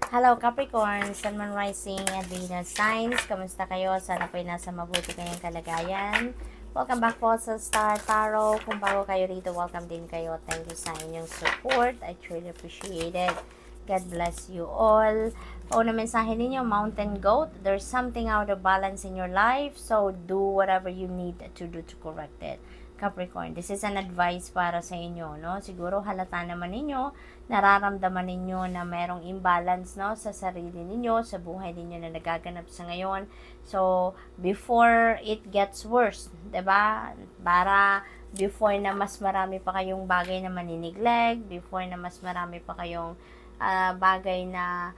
Hello Capricorn, Sun, Moon, Rising, and Venus signs. Kamusta kayo? Sana po'y nasa mabuti kayong kalagayan. Welcome back po sa Star Tarot. Kung bago kayo rito, welcome din kayo. Thank you sa inyong support. I truly appreciate it. God bless you all. Una mensahe ninyo, Mountain Goat. There's something out of balance in your life, so do whatever you need to do to correct it. Capricorn, this is an advice para sa inyo, no? Siguro halata naman ninyo, nararamdaman ninyo na merong imbalance, no, sa sarili ninyo, sa buhay ninyo na nagaganap sa ngayon. So, before it gets worse, 'di ba? Para before na mas marami pa kayong bagay na maninigleg, before na mas marami pa kayong bagay na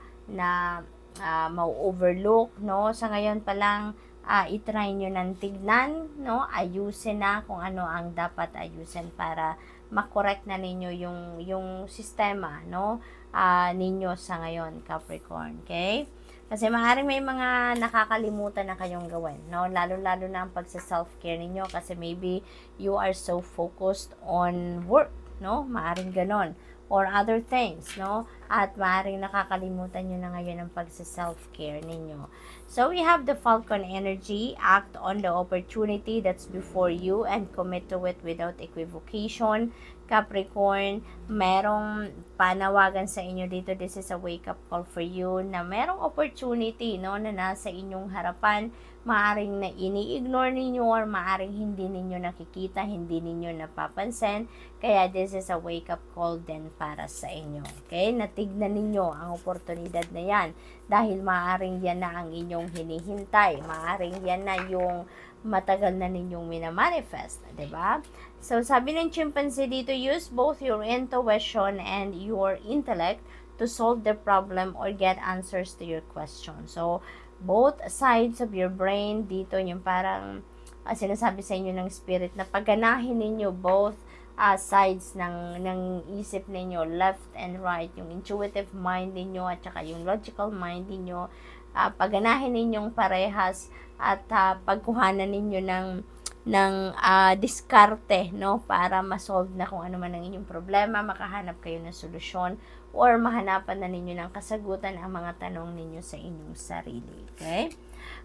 ma-overlook, no? Sa ngayon pa lang, itry nyo nang tignan, no? Ayusin na kung ano ang dapat ayusin para makorek na ninyo yung sistema, no? Ninyo sa ngayon, Capricorn, okay? Kasi maaaring may mga nakakalimutan na kayong gawin, no? Lalo-lalo na ang pagsa-self-care ninyo kasi maybe you are so focused on work, no? Maaaring ganon. Or other things, no? At maaaring nakakalimutan nyo na ngayon ang pagsa-self-care ninyo. So, we have the Falcon energy. Act on the opportunity that's before you and commit to it without equivocation. Capricorn, merong panawagan sa inyo dito. This is a wake-up call for you na merong opportunity, no, na nasa inyong harapan. Maaring na ini-ignore ninyo or maaring hindi ninyo nakikita, hindi ninyo napapansin. Kaya this is a wake-up call din para sa inyo. Okay? Natignan ninyo ang oportunidad na yan. Dahil maaring yan na ang inyong hinihintay. Maaring yan na yung matagal na ninyong minamanifest, diba? So, sabi ng chimpanzee dito, use both your intuition and your intellect to solve the problem or get answers to your question. So, both sides of your brain, dito yung parang sinasabi sa inyo ng spirit na pagganahin ninyo both sides ng isip ninyo, left and right, yung intuitive mind ninyo at saka yung logical mind ninyo, pagganahin ninyong parehas at pagkuhanan ninyo ng diskarte, no, para ma-solve na kung ano man ang inyong problema, makahanap kayo ng solusyon or mahanapan na ninyo ng kasagutan ang mga tanong ninyo sa inyong sarili. Okay?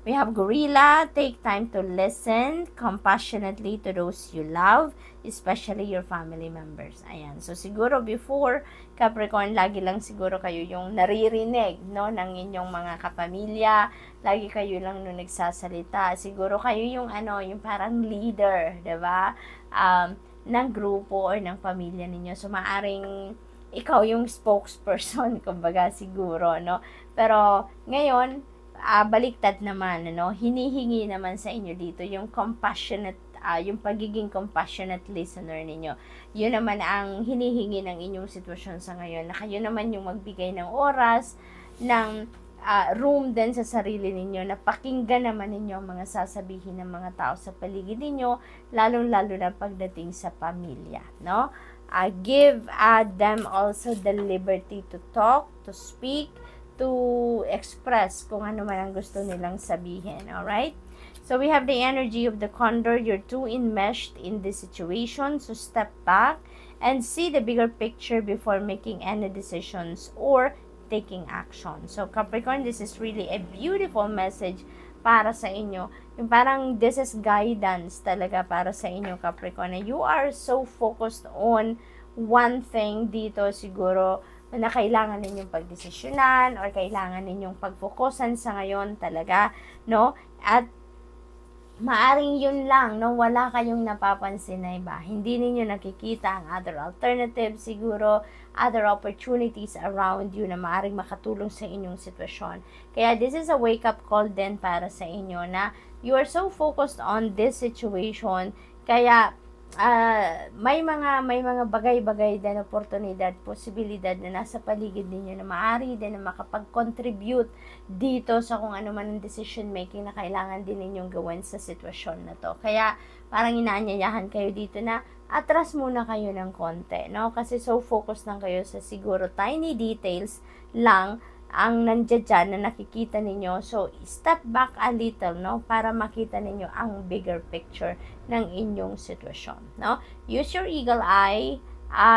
We have Gorilla. Take time to listen compassionately to those you love, especially your family members. Ayan. So, siguro before, Capricorn, lagi lang siguro kayo yung naririnig, no, ng inyong mga kapamilya. Lagi kayo lang nung nagsasalita. Siguro kayo yung yung parang leader, 'di ba? Ng grupo or ng pamilya ninyo. So, maaring ikaw yung spokesperson, kumbaga siguro, no? Pero ngayon, baliktad naman, hinihingi naman sa inyo dito yung compassionate, yung pagiging compassionate listener ninyo. Yun naman ang hinihingi ng inyong sitwasyon sa ngayon, na kayo naman yung magbigay ng oras, ng room din sa sarili ninyo, na pakinggan naman ninyo ang mga sasabihin ng mga tao sa paligid ninyo, lalong-lalo na pagdating sa pamilya, no? Give them also the liberty to talk, to speak, to express kung ano man ang gusto nilang sabihin. Alright? So, we have the energy of the Condor. You're too enmeshed in this situation. So, step back and see the bigger picture before making any decisions or taking action. So, Capricorn, this is really a beautiful message para sa inyo. Yung parang this is guidance talaga para sa inyo, Capricorn. You are so focused on one thing dito siguro na kailangan ninyong pagdesisyonan or kailangan ninyong pagfokusan sa ngayon talaga, no? At maaring yun lang, no? Wala kayong napapansin na iba. Hindi ninyo nakikita ang other alternatives, siguro other opportunities around you na maaring makatulong sa inyong sitwasyon. Kaya this is a wake-up call din para sa inyo na you are so focused on this situation, kaya may mga bagay-bagay din, oportunidad, posibilidad na nasa paligid ninyo na maaari din na makapag-contribute dito sa kung ano man ang decision making na kailangan din ninyong gawin sa sitwasyon na to. Kaya parang inaanyayahan kayo dito na atras muna kayo ng konti, no? Kasi so focused lang kayo sa siguro tiny details lang ang nandiyan dyan na nakikita ninyo. So, step back a little, no? Para makita ninyo ang bigger picture ng inyong sitwasyon, no? Use your eagle eye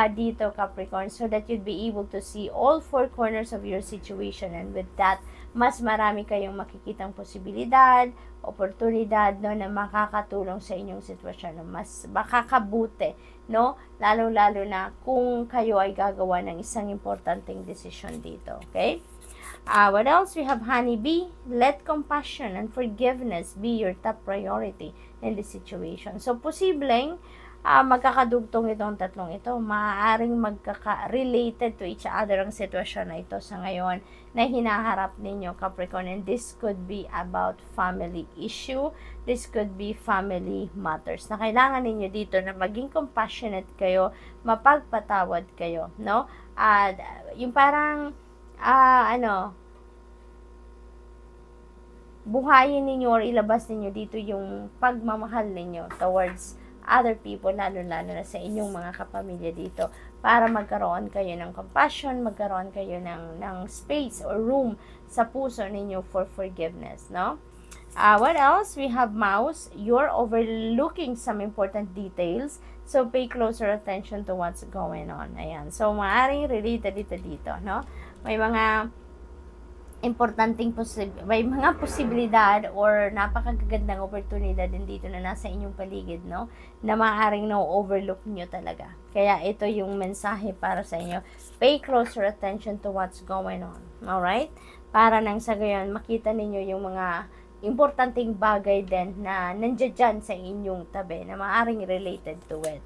dito Capricorn, so that you'd be able to see all four corners of your situation, and with that, mas marami kayong makikitang posibilidad, oportunidad, no, na makakatulong sa inyong sitwasyon, mas makakabuti, no, lalo-lalo na kung kayo ay gagawa ng isang importanteng desisyon dito, okay? What else? We have honeybee. Let compassion and forgiveness be your top priority in this situation. So, posibleng magkakadugtong itong tatlong ito. Maaaring magkaka-related to each other ang sitwasyon na ito sa ngayon na hinaharap ninyo, Capricorn. And this could be about family issue. This could be family matters. Na kailangan ninyo dito na maging compassionate kayo, mapagpatawad kayo, no? Yung parang buhayin ninyo or ilabas ninyo dito yung pagmamahal ninyo towards other people, lalo-lalo na sa inyong mga kapamilya dito, para magkaroon kayo ng compassion, magkaroon kayo ng space or room sa puso ninyo for forgiveness, no? What else? We have mouse. You're overlooking some important details, so pay closer attention to what's going on. Ayan. So, maaaring related dito, no? May mga may mga posibilidad or napakagandang oportunidad din dito na nasa inyong paligid, no, na maaaring na-overlook nyo talaga. Kaya ito yung mensahe para sa inyo. Pay closer attention to what's going on. Alright? Para nang sa gayon, makita ninyo yung mga importanteng bagay din na nandiyan sa inyong tabi na maaaring related to it.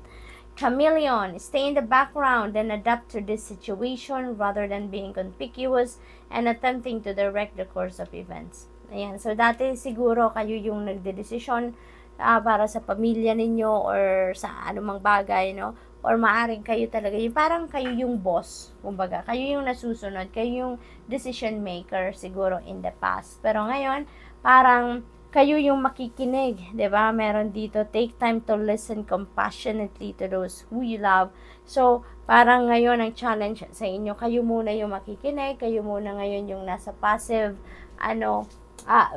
Chameleon, stay in the background and adapt to this situation rather than being conspicuous and attempting to direct the course of events. Ayan. So, dati siguro kayo yung nagdedesisyon para sa pamilya ninyo or sa anumang bagay, no? Or maaring kayo talaga, yung parang kayo yung boss, kumbaga. Kayo yung nasusunod, kayo yung decision maker siguro in the past. Pero ngayon, parang kayo yung makikinig, 'di ba? Meron dito, take time to listen compassionately to those who you love. So, parang ngayon ang challenge sa inyo, kayo muna yung makikinig, kayo muna ngayon yung nasa passive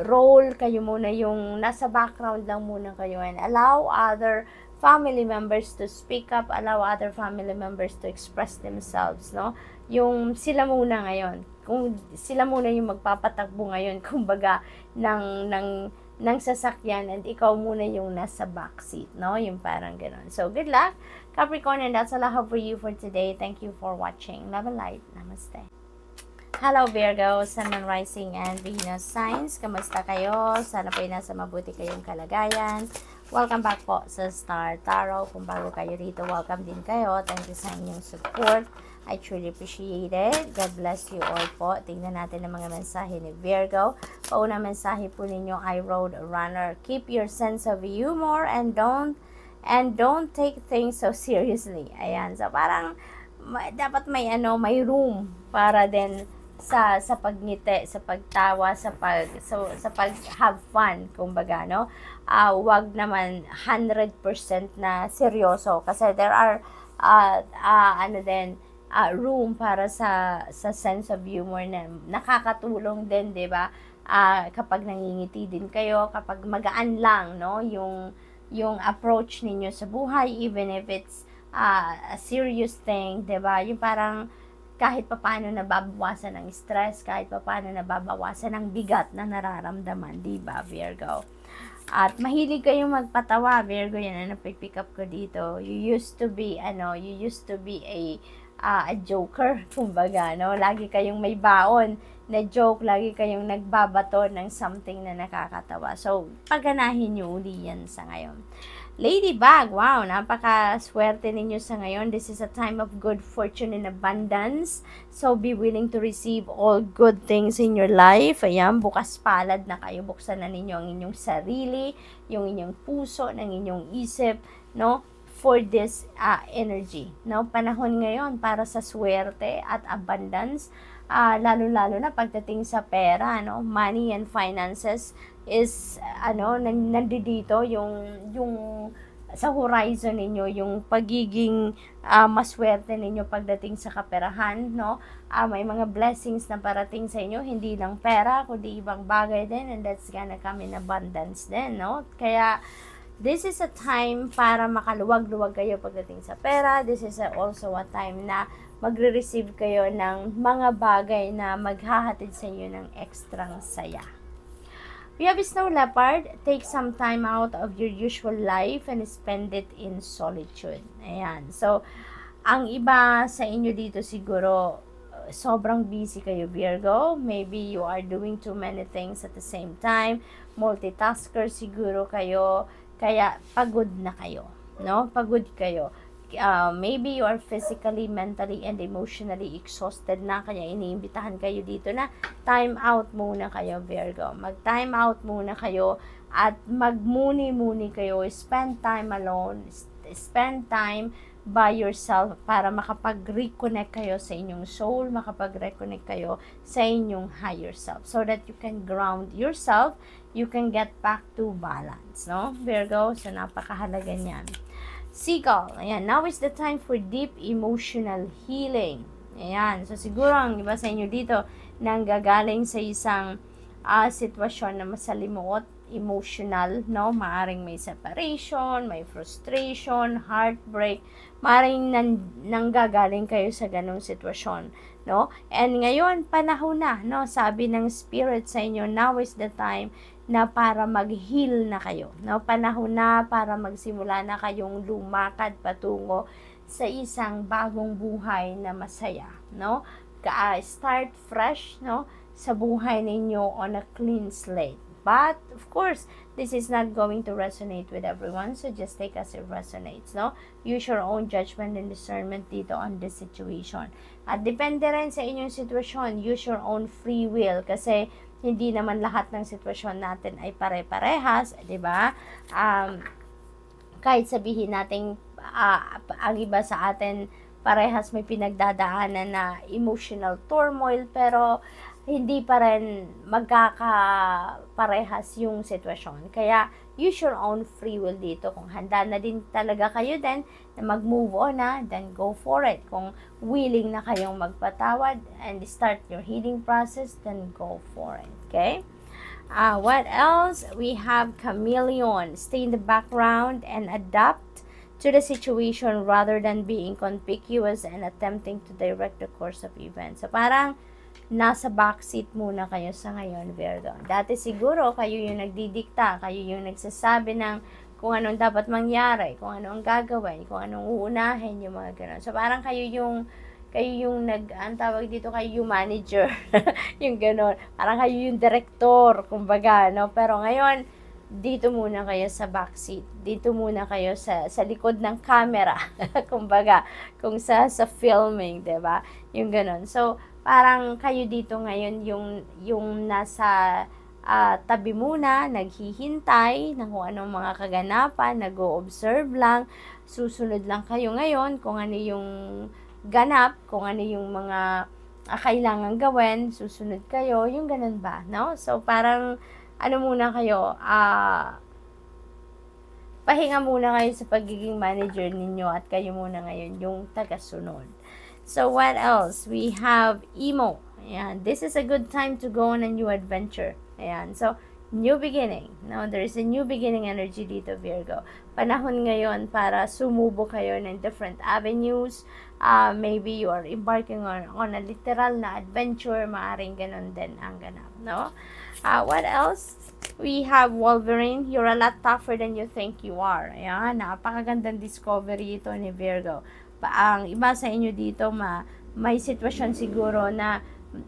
role, kayo muna yung nasa background lang muna kayo, and allow other family members to speak up, allow other family members to express themselves, no? Yung sila muna ngayon, kung sila muna yung magpapatakbo ngayon, kumbaga, ng sasakyan, and ikaw muna yung nasa backseat, no? Yung parang gano'n. So, good luck, Capricorn, and that's all I have for you for today. Thank you for watching. Love and light. Namaste. Hello, Virgo, Sun, Moon, Rising, and Venus signs. Kamusta kayo? Sana po ay nasa mabuti kayong kalagayan. Welcome back po sa Star Tarot. Kung bago kayo rito, welcome din kayo. Thank you sa inyong support. I truly appreciate it. God bless you all po. Tingnan natin ang mga mensahe ni Virgo. Paunang mensahe po ninyo ay Road Runner. Keep your sense of humor and don't take things so seriously. Ayan. So, parang dapat may room para din sa pagngiti, sa pagtawa, sa pag have fun, kumbaga, no? Wag naman 100% na seryoso kasi there are room para sa sense of humor na nakakatulong din, 'di ba? Kapag nangingiti din kayo, kapag magaan lang, no, yung approach ninyo sa buhay, even if it's a serious thing, 'di ba? Yung parang kahit papaano nababawasan ng stress, kahit papaano nababawasan ng bigat na nararamdaman, 'di ba, Virgo? At mahilig kayong magpatawa, Virgo, yan ang napipick up ko dito. You used to be a joker, kumbaga, no? Lagi kayong may baon na joke, lagi kayong nagbabato ng something na nakakatawa. So, pagganahin nyo uli yan sa ngayon. Ladybug, wow, napaka-swerte ninyo sa ngayon. This is a time of good fortune and abundance. So, be willing to receive all good things in your life. Ayan, bukas palad na kayo. Buksan na ninyo ang inyong sarili, yung inyong puso, ng inyong isip, no? For this energy, no? Panahon ngayon para sa swerte at abundance, lalo-lalo na pagdating sa pera, no? Money and finances is nandito yung sa horizon ninyo, yung pagiging maswerte ninyo pagdating sa kaperahan, no? May mga blessings na parating sa inyo, hindi lang pera kundi ibang bagay din, and that's gonna come in abundance din, no? Kaya this is a time para makaluwag-luwag kayo pagdating sa pera. This is also a time na magre-receive kayo ng mga bagay na maghahatid sa inyo ng ekstrang saya. We have Snow Leopard. Take some time out of your usual life and spend it in solitude. Ayan. So, ang iba sa inyo dito siguro, sobrang busy kayo, Virgo. Maybe you are doing too many things at the same time. Multitasker siguro kayo. Kaya, pagod na kayo. No? Pagod kayo. Maybe you are physically, mentally, and emotionally exhausted na, kaya iniimbitahan kayo dito na time out muna kayo, Virgo. Mag-time out muna kayo at magmuni-muni kayo. Spend time alone. Spend time by yourself para makapag-reconnect kayo sa inyong soul, makapag-reconnect kayo sa inyong higher self so that you can ground yourself, you can get back to balance, no, Virgo? So, napakahalaga niyan. Seagull, ayan, now is the time for deep emotional healing. Ayan, so siguro ang iba sa inyo dito nanggagaling sa isang sitwasyon na masalimuot, emotional, no? Maaring may separation, may frustration, heartbreak, maaring nanggagaling kayo sa ganong sitwasyon, no? And ngayon, panahon na, no? Sabi ng Spirit sa inyo, now is the time na para mag-heal na kayo, no? Panahon na para magsimula na kayong lumakad patungo sa isang bagong buhay na masaya, no? Start fresh, no? Sa buhay ninyo on a clean slate. But, of course, this is not going to resonate with everyone, so just take as it resonates, no? Use your own judgment and discernment dito on this situation. At depende rin sa inyong sitwasyon, use your own free will, kasi hindi naman lahat ng sitwasyon natin ay pare-parehas, di ba? Kahit sabihin natin, ang iba sa atin, parehas may pinagdadaanan na emotional turmoil, pero hindi pa rin magkakaparehas yung sitwasyon. Kaya, use your own free will dito. Kung handa na din talaga kayo din na mag-move on na, then go for it. Kung willing na kayong magpatawad and start your healing process, then go for it. Okay? What else? We have Chameleon. Stay in the background and adapt to the situation rather than being conspicuous and attempting to direct the course of events. So, parang nasa backseat muna kayo sa ngayon, Virgo. Dati siguro, kayo yung nagdidikta, kayo yung nagsasabi ng kung anong dapat mangyari, kung anong gagawin, kung anong uunahin, yung mga gano'n. So, parang kayo yung ang tawag dito, kayo yung manager, yung gano'n. Parang kayo yung director, kumbaga, no? Pero ngayon, dito muna kayo sa backseat. Dito muna kayo sa likod ng camera, kumbaga, kung sa filming, 'di ba? Yung gano'n. So, parang kayo dito ngayon yung nasa tabi muna, naghihintay ng kung anong mga kaganapan, nag-o-observe lang, susunod lang kayo ngayon kung ano yung ganap, kung ano yung mga kailangan gawin, susunod kayo, yung ganun ba, no? So, parang ano muna kayo, pahinga muna kayo sa pagiging manager ninyo at kayo muna ngayon yung tagasunod. So, what else? We have Emo. Ayan. This is a good time to go on a new adventure. Ayan. So, new beginning. No, there is a new beginning energy dito, Virgo. Panahon ngayon para sumubo kayo ng different avenues. Maybe you are embarking on a literal na adventure. Maaring ganun din ang ganap, no? What else? We have Wolverine. You're a lot tougher than you think you are. Ayan. Napakagandang discovery ito ni Virgo. Ang iba sa inyo dito, may sitwasyon siguro na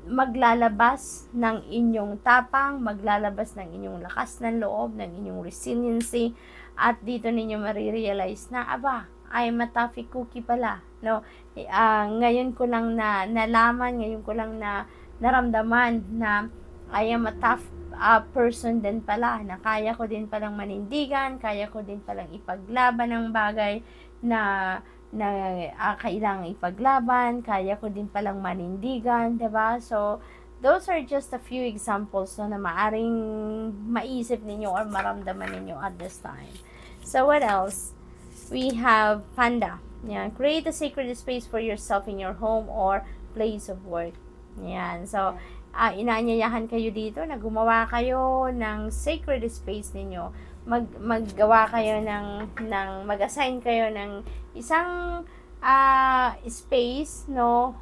maglalabas ng inyong tapang, maglalabas ng inyong lakas ng loob, ng inyong resiliency, at dito ninyo marirealize na, aba, I'm a toughy cookie pala, no? Ngayon ko lang nalaman, ngayon ko lang naramdaman na I am a tough person din pala, na kaya ko din palang manindigan, kaya ko din palang ipaglaban ng bagay na kailangan ipaglaban, kaya ko din palang manindigan, diba? So, those are just a few examples na maaring maisip ninyo or maramdaman ninyo at this time. So, what else? We have Panda. Yan. Create a sacred space for yourself in your home or place of work. Yan. So, inaanyayahan kayo dito na gumawa kayo ng sacred space ninyo maggawa kayo mag-assign kayo ng isang space, no,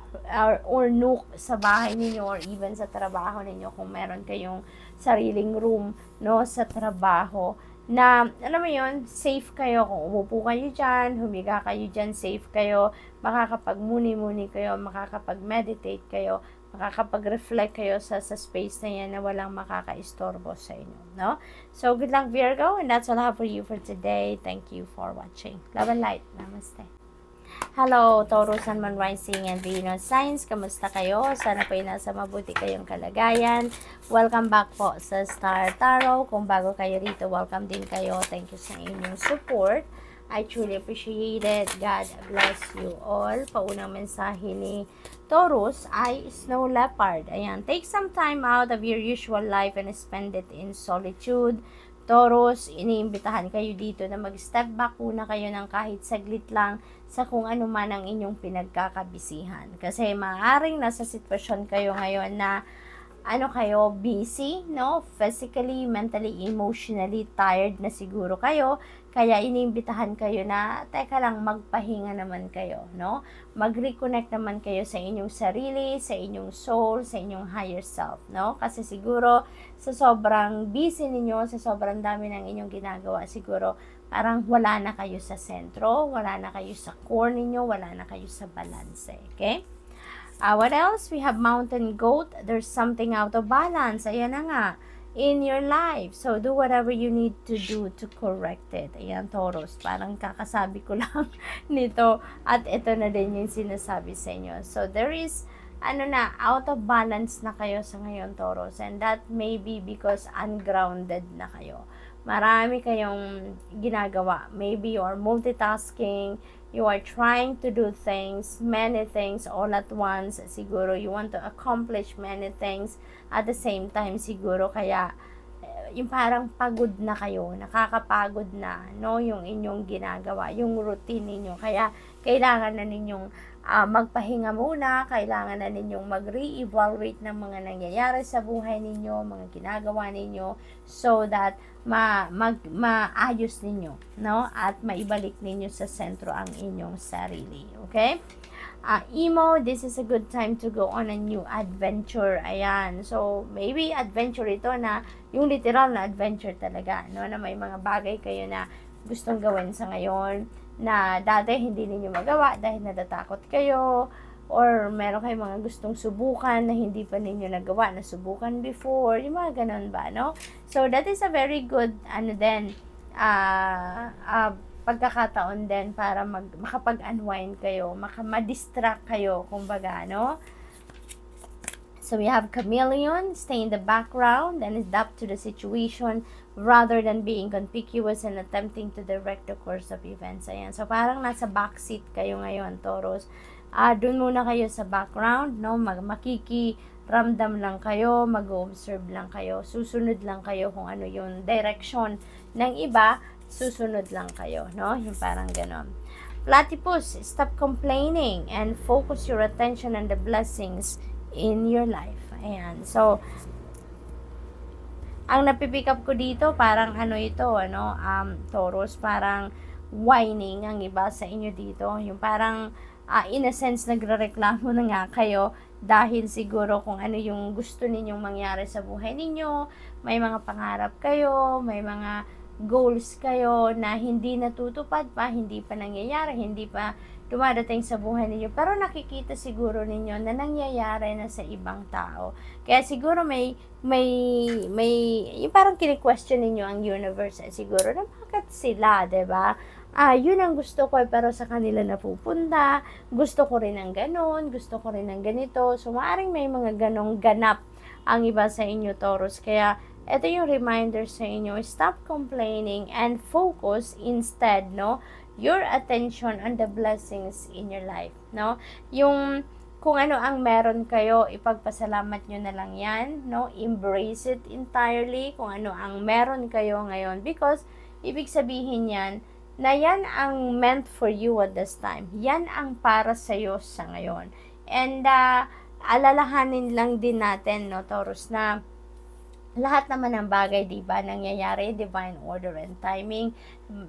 or nook sa bahay ninyo or even sa trabaho ninyo kung meron kayong sariling room, no, sa trabaho na, alam mo yun, safe kayo. Kung umupo kayo dyan, humiga kayo dyan, safe kayo, makakapag-muni-muni kayo, makakapag-meditate kayo, makakapag-reflect kayo sa space na yan na walang makaka-istorbo sa inyo, no? So, good luck, Virgo, and that's all I have for you for today. Thank you for watching. Love and light. Namaste. Hello, Taurus, Sun, Moon, Rising, and Venus signs. Kamusta kayo? Sana po ay nasa mabuti kayong kalagayan. Welcome back po sa Star Tarot. Kung bago kayo rito, welcome din kayo. Thank you sa inyong support. I truly appreciate it. God bless you all. Paunang mensahe ni Taurus ay Snow Leopard. Ayan, take some time out of your usual life and spend it in solitude. Taurus, iniimbitahan kayo dito na mag-step back muna kayo ng kahit saglit lang sa kung ano man ang inyong pinagkakabisihan. Kasi maaaring nasa sitwasyon kayo ngayon na kayo, busy, no? Physically, mentally, emotionally tired na siguro kayo. Kaya iniimbitahan kayo na, teka lang, magpahinga naman kayo, no? Mag-reconnect naman kayo sa inyong sarili, sa inyong soul, sa inyong higher self, no? Kasi siguro, sa sobrang busy ninyo, sa sobrang dami ng inyong ginagawa, siguro, parang wala na kayo sa sentro, wala na kayo sa core ninyo, wala na kayo sa balance, okay? What else? We have Mountain Goat. There's something out of balance. Ayan na nga. In your life. So, do whatever you need to do to correct it. Ayan, Taurus. Parang kakasabi ko lang nito. At ito na din yung sinasabi sa inyo. So, there is, out of balance na kayo sa ngayon, Taurus. And that may be because ungrounded na kayo. Marami kayong ginagawa. Maybe you are multitasking. You are trying to do things, many things all at once. Siguro you want to accomplish many things at the same time siguro. Kaya yung parang pagod na kayo, nakakapagod na, no, yung inyong ginagawa, yung routine ninyo. Kaya kailangan na ninyong magpahinga muna, kailangan na ninyong mag-re-evaluate ng mga nangyayari sa buhay ninyo, mga ginagawa ninyo, so that maayos ninyo, no? At maibalik ninyo sa sentro ang inyong sarili. Okay? Emo, this is a good time to go on a new adventure. Ayan. So, maybe adventure ito na yung literal na adventure talaga, no? Na may mga bagay kayo na gustong gawin sa ngayon na dati hindi ninyo magawa dahil natatakot kayo, or meron kayong mga gustong subukan na hindi pa ninyo nagawa, na subukan before, yung mga ganun ba, no? So, that is a very good, pagkakataon din para makapag-unwind kayo, ma-distract kayo, kumbaga, no? So, we have Chameleon, stay in the background and adapt to the situation rather than being conspicuous and attempting to direct the course of events. Ayan. So, parang nasa backseat kayo ngayon, Taurus. Doon muna kayo sa background, no? Makikiramdam lang kayo, mag-observe lang kayo, susunod lang kayo kung ano yung direction ng iba, susunod lang kayo, no? Yung parang ganon. Platypus, stop complaining and focus your attention on the blessings in your life. Ayan. So, ang napipick up ko dito, parang Taurus, parang whining ang iba sa inyo dito. Yung parang, in a sense, nagrereklamo na nga kayo dahil siguro kung ano yung gusto ninyong mangyari sa buhay ninyo, may mga pangarap kayo, may mga goals kayo na hindi natutupad pa, hindi pa nangyayari, hindi pa dumadating sa buhay ninyo, pero nakikita siguro ninyo na nangyayari na sa ibang tao. Kaya siguro may yung parang kini-question ninyo ang universe, siguro na bakit sila, 'di ba? Yun ang gusto ko, pero sa kanila napupunta, gusto ko rin ng ganon, gusto ko rin ng ganito. So, maaaring may mga ganong ganap ang iba sa inyo, Taurus. Kaya, ito yung reminder sa inyo, stop complaining and focus instead, no? Your attention on the blessings in your life, no? Yung kung ano ang meron kayo, ipagpasalamat nyo na lang yan, no? Embrace it entirely kung ano ang meron kayo ngayon, because ibig sabihin yan na yan ang meant for you at this time. Yan ang para sa'yo sa ngayon. And alalahanin lang din natin, no, Taurus, na lahat naman ng bagay, di ba, nangyayari, divine order and timing.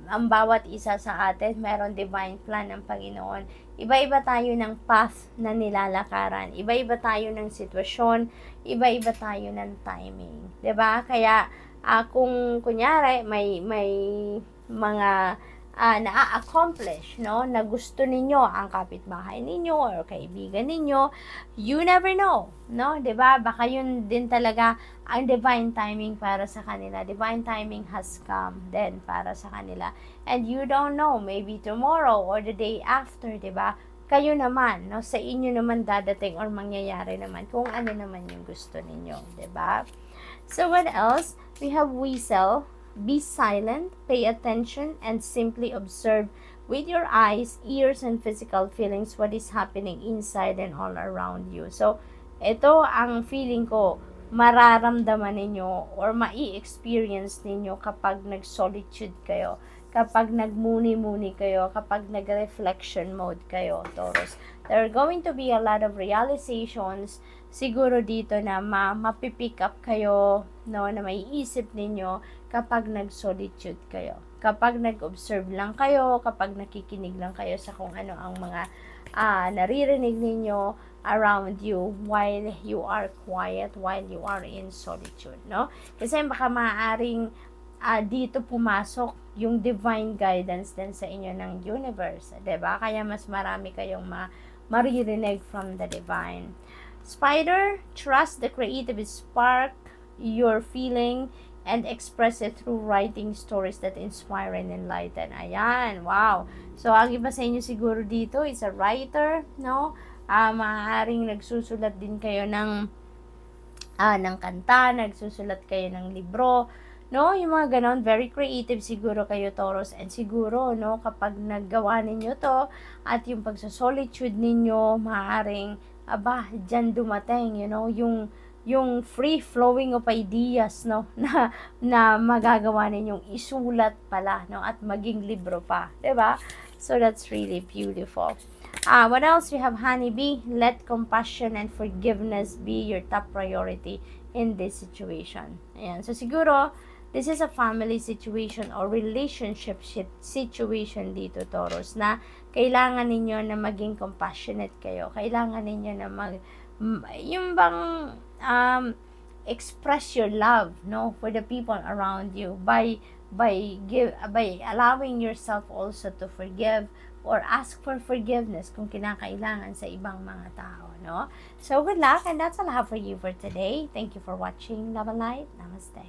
Ang bawat isa sa atin, meron divine plan ng Panginoon. Iba-iba tayo ng path na nilalakaran. Iba-iba tayo ng sitwasyon. Iba-iba tayo ng timing. Di ba? Kaya, kung kunyari, may mga na-accomplish, no, na gusto ninyo ang kapitbahay ninyo or kaibigan ninyo, you never know, no, 'di ba? Baka yun din talaga ang divine timing para sa kanila. Divine timing has come then para sa kanila. And you don't know, maybe tomorrow or the day after, 'di ba? Kayo naman, no, sa inyo naman dadating or mangyayari naman kung ano naman yung gusto ninyo, 'di ba? So what else? We have Weasel. Be silent, pay attention, and simply observe with your eyes, ears, and physical feelings what is happening inside and all around you. So, ito ang feeling ko, mararamdaman ninyo or mai-experience ninyo kapag nag-solitude kayo, kapag nagmuni-muni kayo, kapag nag-reflection mode kayo, Taurus. There are going to be a lot of realizations siguro dito na mapipick up kayo, no, na maiisip ninyo kapag nag-solitude kayo. Kapag nag-observe lang kayo, kapag nakikinig lang kayo sa kung ano ang mga naririnig ninyo around you while you are quiet, while you are in solitude, no? Kasi baka maaaring dito pumasok yung divine guidance din sa inyo ng universe, 'di ba? Kaya mas marami kayong maririnig from the divine. Spider, trust the creative spark you're feeling and express it through writing stories that inspire and enlighten. Ayan, wow. So, ang iba sa inyo siguro dito is a writer, no? Maaaring nagsusulat din kayo ng kanta, nagsusulat kayo ng libro, no? Yung mga ganon, very creative siguro kayo, Taurus. And siguro, no, kapag naggawa ninyo to, at yung pagsasolitude ninyo, maaaring, dyan dumating, you know, yung free flowing of ideas, no, na magagawa ninyong isulat pala, no, at maging libro pa, 'di ba? So that's really beautiful. What else? We have Honeybee. Let compassion and forgiveness be your top priority in this situation. Ayan. So siguro this is a family situation or relationship situation dito, Taurus, na kailangan ninyo na maging compassionate kayo. Kailangan ninyo na yung bang express your love, no, for the people around you by allowing yourself also to forgive or ask for forgiveness kung kinakailangan sa ibang mga tao, no? So good luck, and that's all I have for you for today. Thank you for watching. Love and light. Namaste.